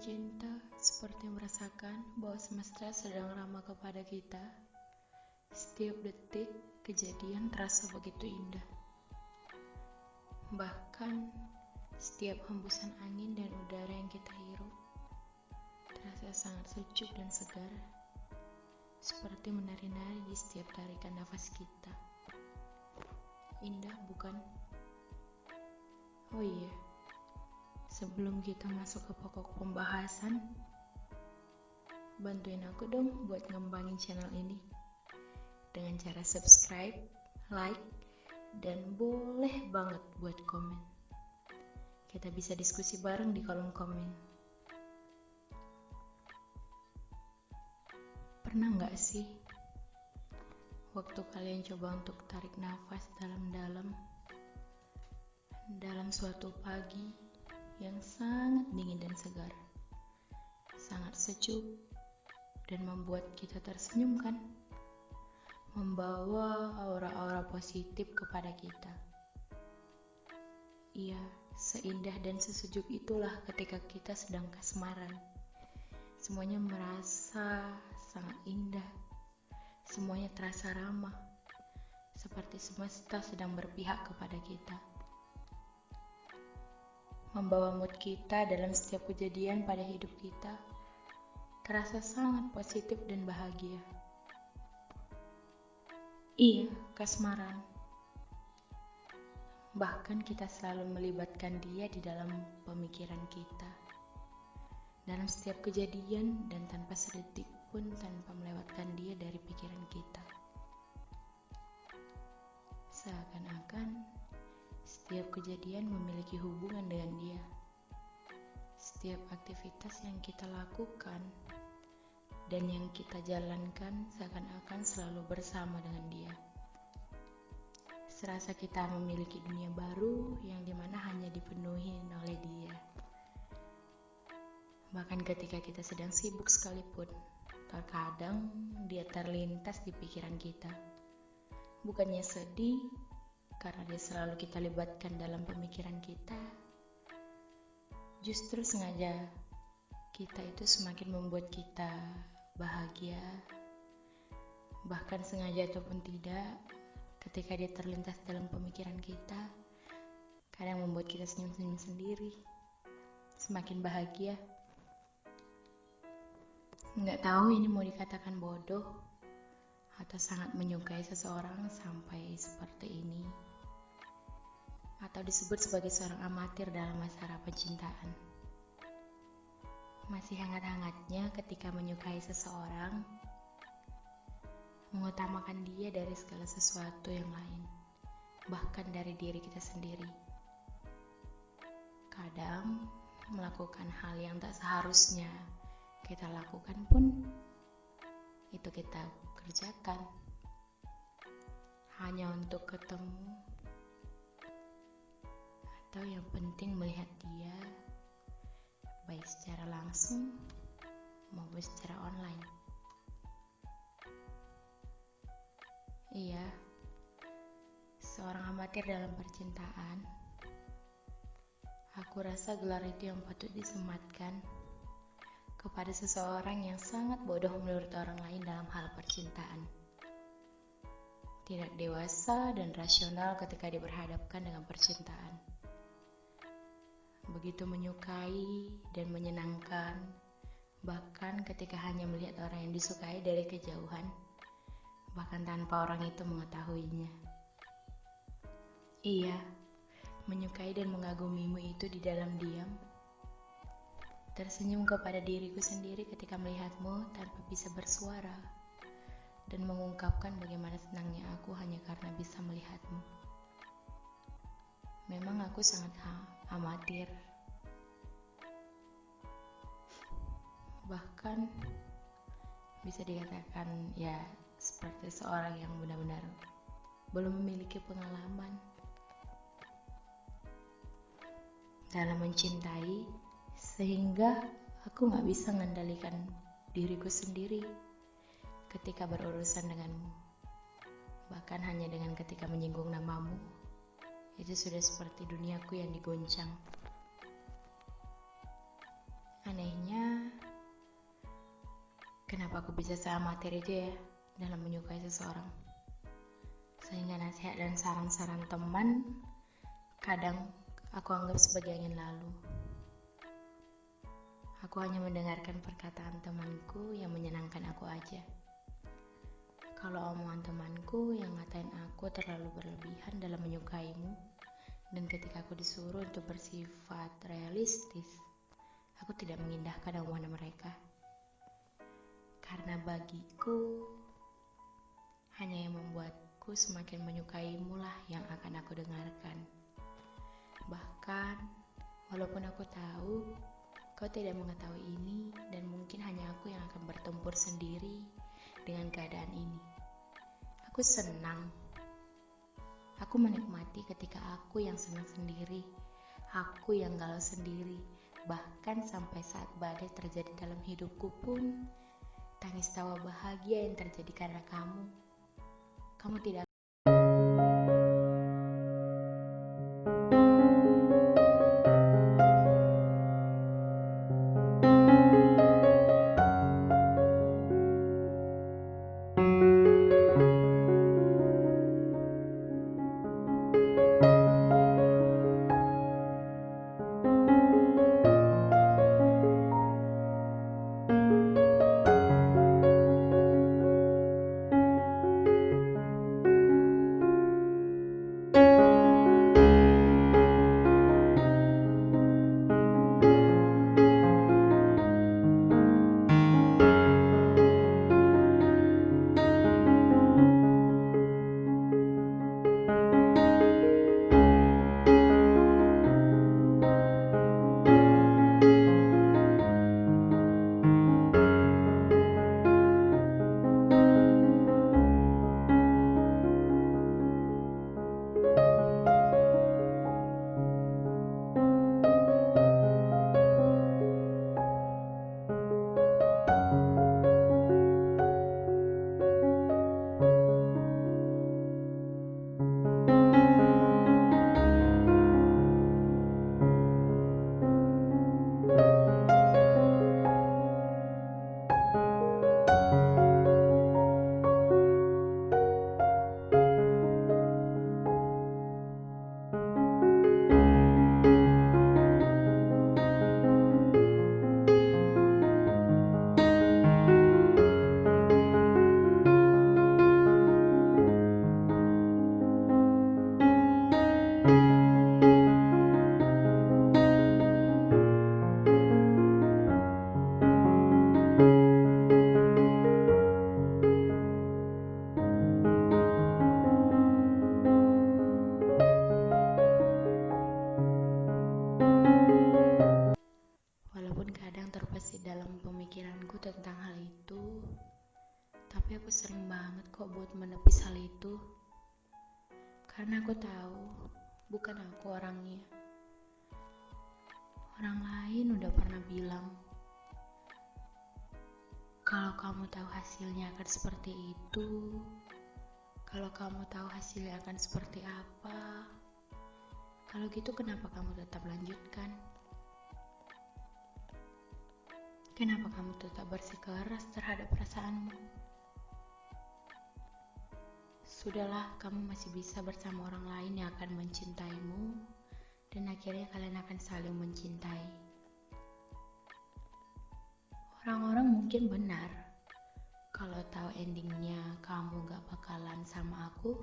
cinta seperti merasakan bahwa semesta sedang ramah kepada kita. Setiap detik kejadian terasa begitu indah. Bahkan setiap hembusan angin dan udara yang kita hirup terasa sangat sejuk dan segar, seperti menari-nari di setiap tarikan nafas kita. Indah bukan? Oh iya, sebelum kita masuk ke pokok pembahasan, bantuin aku dong buat ngembangin channel ini dengan cara subscribe, like, dan boleh banget buat komen. Kita bisa diskusi bareng di kolom komen. Pernah nggak sih waktu kalian coba untuk tarik nafas dalam-dalam dalam suatu pagi yang sangat dingin dan segar, sangat sejuk, dan membuat kita tersenyum kan? Membawa aura-aura positif kepada kita. Iya, seindah dan sesejuk itulah ketika kita sedang kasmaran. Semuanya merasa sangat indah, semuanya terasa ramah, seperti semesta sedang berpihak kepada kita. Membawa mood kita dalam setiap kejadian pada hidup kita terasa sangat positif dan bahagia. Iya, kasmaran. Bahkan kita selalu melibatkan dia di dalam pemikiran kita, dalam setiap kejadian, dan tanpa sedetik pun tanpa melewatkan dia dari pikiran kita. Seakan-akan setiap kejadian memiliki hubungan dengan dia. Setiap aktivitas yang kita lakukan dan yang kita jalankan seakan-akan selalu bersama dengan dia. Serasa kita memiliki dunia baru yang dimana hanya dipenuhi oleh dia. Bahkan ketika kita sedang sibuk sekalipun, terkadang dia terlintas di pikiran kita. Bukannya sedih, karena dia selalu kita libatkan dalam pemikiran kita. Justru sengaja kita itu semakin membuat kita bahagia. Bahkan sengaja ataupun tidak, ketika dia terlintas dalam pemikiran kita, kadang membuat kita senyum-senyum sendiri, semakin bahagia. Nggak tahu ini mau dikatakan bodoh atau sangat menyukai seseorang sampai seperti ini, atau disebut sebagai seorang amatir dalam masalah percintaan. Masih hangat-hangatnya ketika menyukai seseorang, mengutamakan dia dari segala sesuatu yang lain, bahkan dari diri kita sendiri. Kadang melakukan hal yang tak seharusnya kita lakukan pun itu kita kerjakan hanya untuk ketemu, atau yang penting melihat dia, baik secara langsung maupun secara online. Iya, seorang amatir dalam percintaan. Aku rasa gelar itu yang patut disematkan kepada seseorang yang sangat bodoh menurut orang lain dalam hal percintaan. Tidak dewasa dan rasional ketika diperhadapkan dengan percintaan. Begitu menyukai dan menyenangkan, bahkan ketika hanya melihat orang yang disukai dari kejauhan, bahkan tanpa orang itu mengetahuinya. Iya, menyukai dan mengagumimu itu di dalam diam. Tersenyum kepada diriku sendiri ketika melihatmu tanpa bisa bersuara, dan mengungkapkan bagaimana senangnya aku hanya karena bisa melihatmu. Memang aku sangat amatir. Bahkan bisa dikatakan ya seperti seorang yang benar-benar belum memiliki pengalaman dalam mencintai, sehingga aku gak bisa mengendalikan diriku sendiri ketika berurusan denganmu. Bahkan hanya dengan ketika menyinggung namamu, itu sudah seperti duniaku yang digoncang. Anehnya, Kenapa aku bisa seamatir itu ya dalam menyukai seseorang? Sehingga nasihat dan saran-saran teman kadang aku anggap sebagai angin lalu. Aku hanya mendengarkan perkataan temanku yang menyenangkan aku aja. Kalau omongan temanku yang ngatain aku terlalu berlebihan dalam menyukaimu, dan ketika aku disuruh untuk bersifat realistis, aku tidak mengindahkan omongan mereka. Karena bagiku, hanya yang membuatku semakin menyukaimu lah yang akan aku dengarkan. Bahkan, walaupun aku tahu kau tidak mengetahui ini dan mungkin hanya aku yang akan bertempur sendiri dengan keadaan ini. Aku senang. Aku menikmati ketika aku yang senang sendiri, aku yang galau sendiri. Bahkan sampai saat badai terjadi dalam hidupku pun, tangis tawa bahagia yang terjadi karena kamu tidak. Walaupun kadang terbesit dalam pemikiranku tentang hal itu, tapi aku sering banget kok buat menepis hal itu. Karena aku tahu, bukan aku orangnya. Orang lain udah pernah bilang, kalau kamu tahu hasilnya akan seperti itu, kalau kamu tahu hasilnya akan seperti apa, kalau gitu kenapa kamu tetap lanjutkan? Kenapa kamu tetap bersikeras terhadap perasaanmu? Sudahlah, kamu masih bisa bersama orang lain yang akan mencintaimu, dan akhirnya kalian akan saling mencintai. Orang-orang mungkin benar, kalau tahu endingnya kamu gak bakalan sama aku,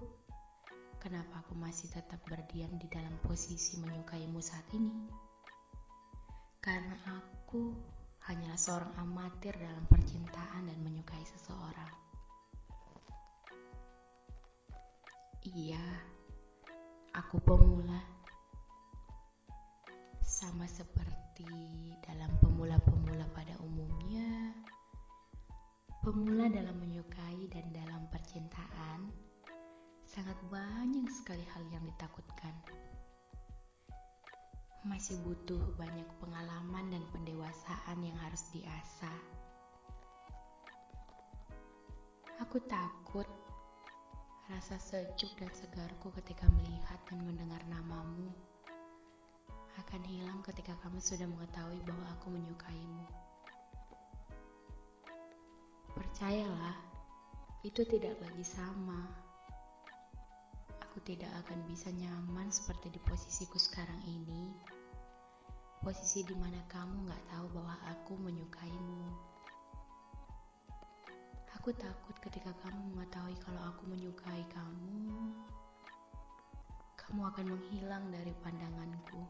kenapa aku masih tetap berdiam di dalam posisi menyukaimu saat ini? Karena aku hanyalah seorang amatir dalam percintaan dan menyukai seseorang. Iya, aku pemula. Sama seperti dalam pemula-pemula pada umumnya, pemula dalam menyukai dan dalam percintaan, sangat banyak sekali hal yang ditakutkan. Masih butuh banyak pengalaman dan pendewasaan yang harus diasah. Aku takut rasa sejuk dan segarku ketika melihat dan mendengar namamu akan hilang ketika kamu sudah mengetahui bahwa aku menyukaimu. Percayalah, itu tidak lagi sama. Aku tidak akan bisa nyaman seperti di posisiku sekarang ini. Posisi di mana kamu gak tahu bahwa aku menyukaimu. Aku takut ketika kamu mengetahui kalau aku menyukai kamu akan menghilang dari pandanganku.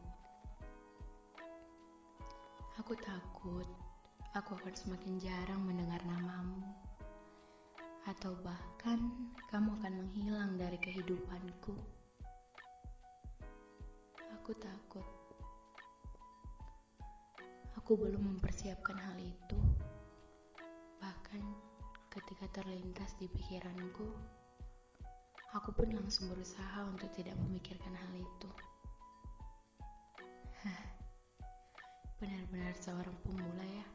Aku takut aku akan semakin jarang mendengar namamu, atau bahkan kamu akan menghilang dari kehidupanku. Aku takut aku belum mempersiapkan hal itu. Bahkan ketika terlintas di pikiranku, aku pun langsung berusaha untuk tidak memikirkan hal itu. Benar-benar seorang pemula ya.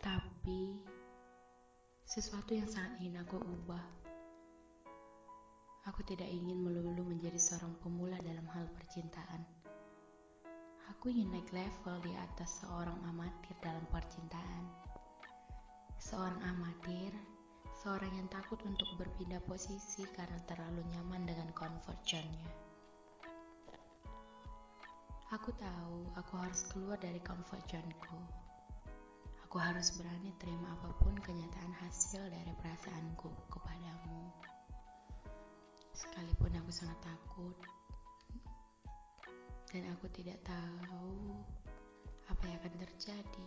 Tapi sesuatu yang sangat ingin aku ubah. Aku tidak ingin melulu menjadi seorang pemula dalam hal percintaan. Aku ingin naik level di atas seorang amatir dalam percintaan. Seorang amatir, seorang yang takut untuk berpindah posisi karena terlalu nyaman dengan comfort zone-nya. Aku tahu aku harus keluar dari comfort zone-ku. Aku harus berani terima apapun kenyataan hasil dari perasaanku kepadamu. Sekalipun aku sangat takut, dan aku tidak tahu apa yang akan terjadi.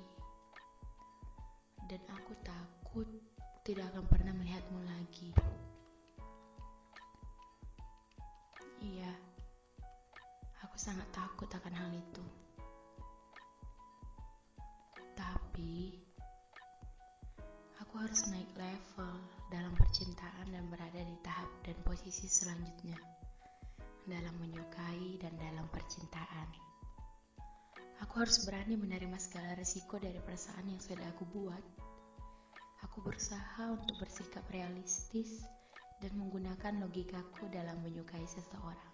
Dan aku takut tidak akan pernah melihatmu lagi. Iya, aku sangat takut akan hal itu. Tapi aku harus naik level dalam percintaan dan berada di tahap dan posisi selanjutnya dalam menyukai dan dalam percintaan. Aku harus berani menerima segala risiko dari perasaan yang sudah aku buat. Aku berusaha untuk bersikap realistis dan menggunakan logikaku dalam menyukai seseorang.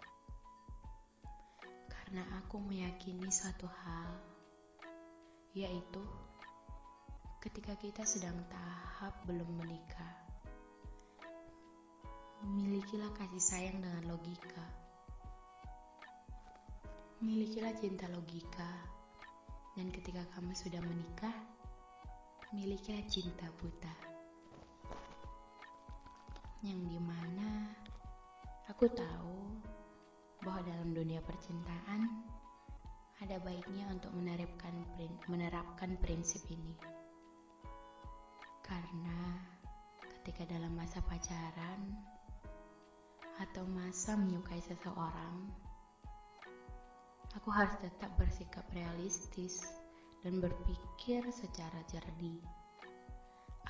Karena aku meyakini suatu hal, yaitu ketika kita sedang tahap belum menikah, milikilah kasih sayang dengan logika. Milikilah cinta logika. Dan ketika kamu sudah menikah, milikilah cinta buta. Yang dimana aku tahu bahwa dalam dunia percintaan ada baiknya untuk menerapkan prinsip ini. Karena ketika dalam masa pacaran atau masa menyukai seseorang, aku harus tetap bersikap realistis dan berpikir secara jernih.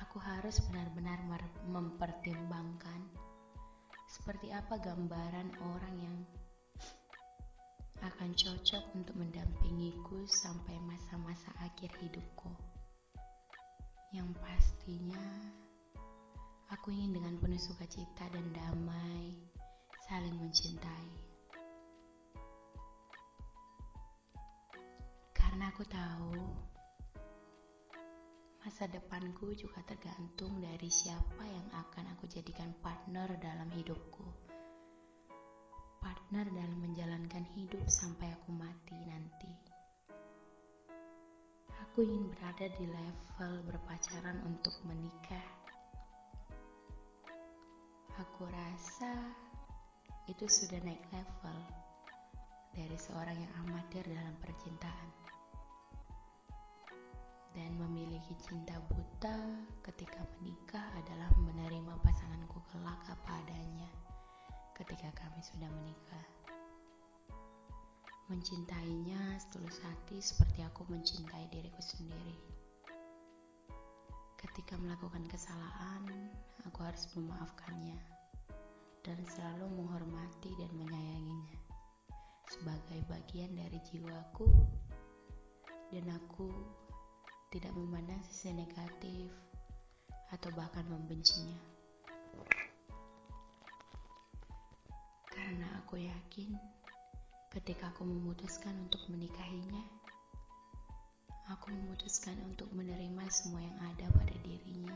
Aku harus benar-benar mempertimbangkan seperti apa gambaran orang yang akan cocok untuk mendampingiku sampai masa-masa akhir hidupku. Yang pastinya, aku ingin dengan penuh sukacita dan damai saling mencintai. Karena aku tahu masa depanku juga tergantung dari siapa yang akan aku jadikan partner dalam hidupku. Partner dalam menjalankan hidup sampai aku mati nanti. Aku ingin berada di level berpacaran untuk menikah. Aku rasa itu sudah naik level dari seorang yang amatir dalam percintaan. Dan memiliki cinta buta ketika menikah adalah menerima pasanganku kelak apa adanya ketika kami sudah menikah. Mencintainya setulus hati seperti aku mencintai diriku sendiri. Ketika melakukan kesalahan, aku harus memaafkannya dan selalu menghormati dan menyayanginya sebagai bagian dari jiwaku, dan aku tidak memandang sisi negatif atau bahkan membencinya. Karena aku yakin ketika aku memutuskan untuk menikahinya, aku memutuskan untuk menerima semua yang ada pada dirinya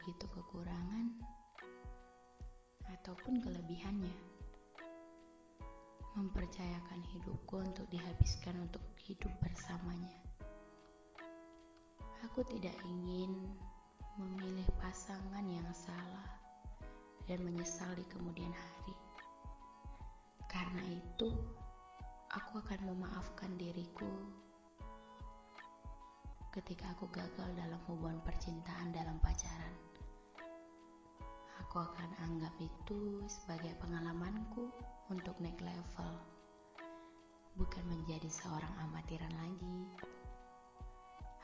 itu kekurangan ataupun kelebihannya. Mempercayakan hidupku untuk dihabiskan untuk hidup bersamanya. Aku tidak ingin memilih pasangan yang salah dan menyesal di kemudian hari. Karena itu, aku akan memaafkan diriku ketika aku gagal dalam hubungan percintaan dalam pacaran. Aku akan anggap itu sebagai pengalamanku untuk naik level, bukan menjadi seorang amatiran lagi.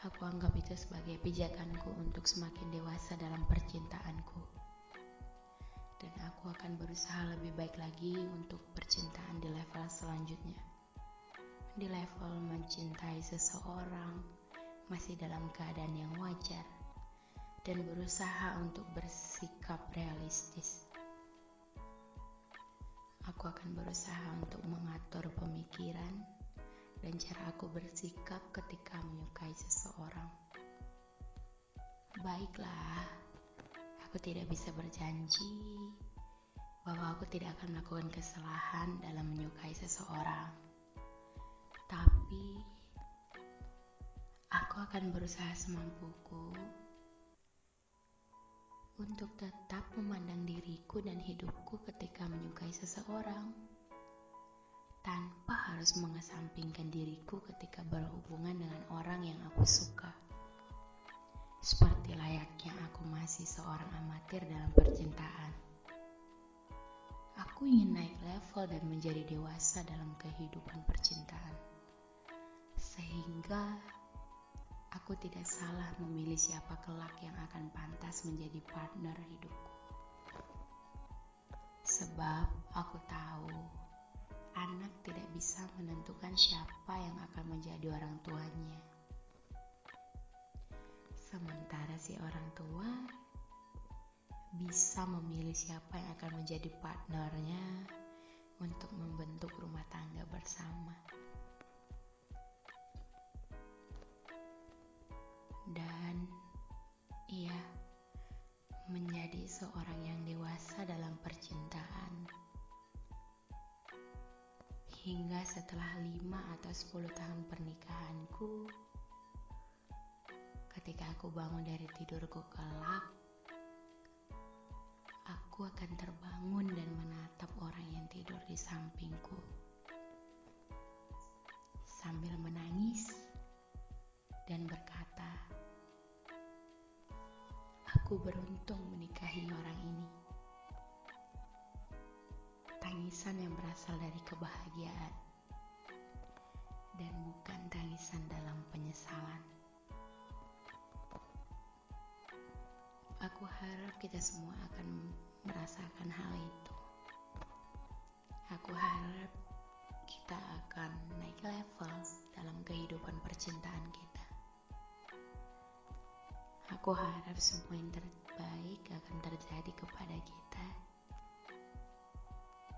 Aku anggap itu sebagai pijakanku untuk semakin dewasa dalam percintaanku. Dan aku akan berusaha lebih baik lagi untuk percintaan di level selanjutnya. Di level mencintai seseorang masih dalam keadaan yang wajar dan berusaha untuk bersikap realistis. Aku akan berusaha untuk mengatur pemikiran dan cara aku bersikap ketika menyukai seseorang. Baiklah, aku tidak bisa berjanji bahwa aku tidak akan melakukan kesalahan dalam menyukai seseorang. Tapi, aku akan berusaha semampuku untuk tetap memandang diriku dan hidupku ketika menyukai seseorang, tanpa harus mengesampingkan diriku ketika berhubungan dengan orang yang aku suka. Seperti layaknya aku masih seorang amatir dalam percintaan. Aku ingin naik level dan menjadi dewasa dalam kehidupan percintaan. Sehingga aku tidak salah memilih siapa kelak yang akan pantas menjadi partner hidupku. Sebab aku tahu anak tidak bisa menentukan siapa yang akan menjadi orang tuanya. Sementara si orang tua bisa memilih siapa yang akan menjadi partnernya untuk membentuk rumah tangga bersama. Dan ia menjadi seorang yang dewasa dalam percintaan hingga setelah 5 atau 10 tahun pernikahanku, ketika aku bangun dari tidurku kelak, aku akan terbangun dan menatap orang yang tidur di sampingku sambil menangis dan berkata, aku beruntung menikahi orang ini. Tangisan yang berasal dari kebahagiaan dan bukan tangisan dalam penyesalan. Aku harap kita semua akan merasakan hal itu. Aku harap kita akan naik level dalam kehidupan percintaan kita. Aku harap semua yang terbaik akan terjadi kepada kita.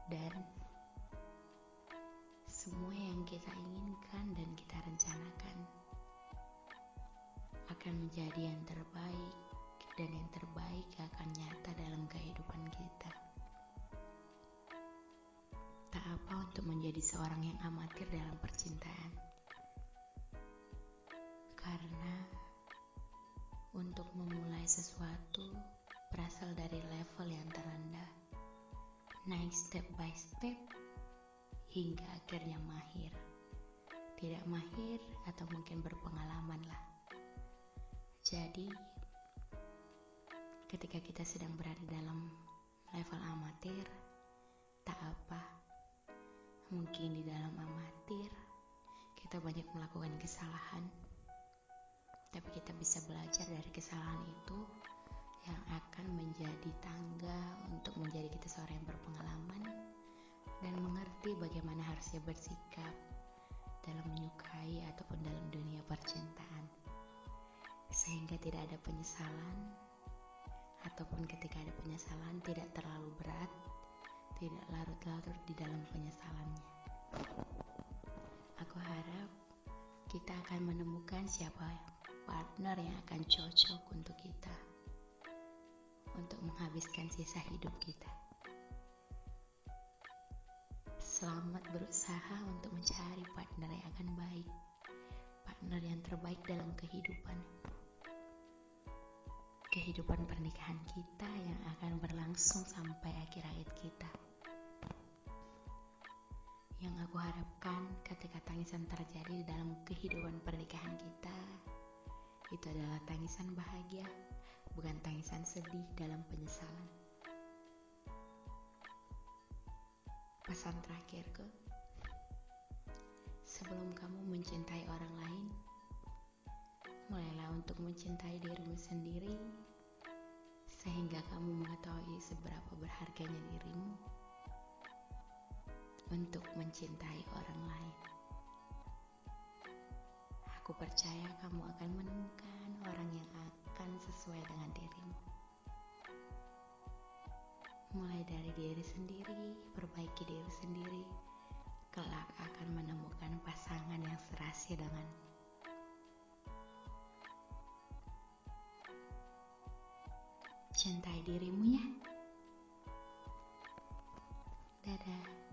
Dan semua yang kita inginkan dan kita rencanakan akan menjadi yang terbaik, dan yang terbaik akan nyata dalam kehidupan kita. Tak apa untuk menjadi seorang yang amatir dalam percintaan, karena untuk memulai sesuatu berasal dari level yang terendah, naik step by step hingga akhirnya mahir. Tidak mahir atau mungkin berpengalaman lah. Jadi, ketika kita sedang berada dalam level amatir, tak apa. Mungkin di dalam amatir kita banyak melakukan kesalahan, tapi kita bisa belajar dari kesalahan itu yang akan menjadi tangga untuk menjadi kita seorang yang berpengalaman dan mengerti bagaimana harusnya bersikap dalam menyukai ataupun dalam dunia percintaan, sehingga tidak ada penyesalan, ataupun ketika ada penyesalan tidak terlalu berat, tidak larut-larut di dalam penyesalannya. Aku harap kita akan menemukan siapa partner yang akan cocok untuk kita. untuk menghabiskan sisa hidup kita. Selamat berusaha untuk mencari partner yang akan baik, partner yang terbaik dalam kehidupan. Kehidupan pernikahan kita yang akan berlangsung sampai akhir hayat kita. Yang aku harapkan ketika tangisan terjadi di dalam kehidupan pernikahan kita, itu adalah tangisan bahagia, bukan tangisan sedih dalam penyesalan. Pesan terakhirku, sebelum kamu mencintai orang lain, mulailah untuk mencintai dirimu sendiri, sehingga kamu mengetahui seberapa berharganya dirimu untuk mencintai orang lain. Aku percaya kamu akan menemukan orang yang akan sesuai dengan dirimu. Mulai dari diri sendiri, perbaiki diri sendiri, kelak akan menemukan pasangan yang serasi denganmu. Cintai dirimu ya. Dadah.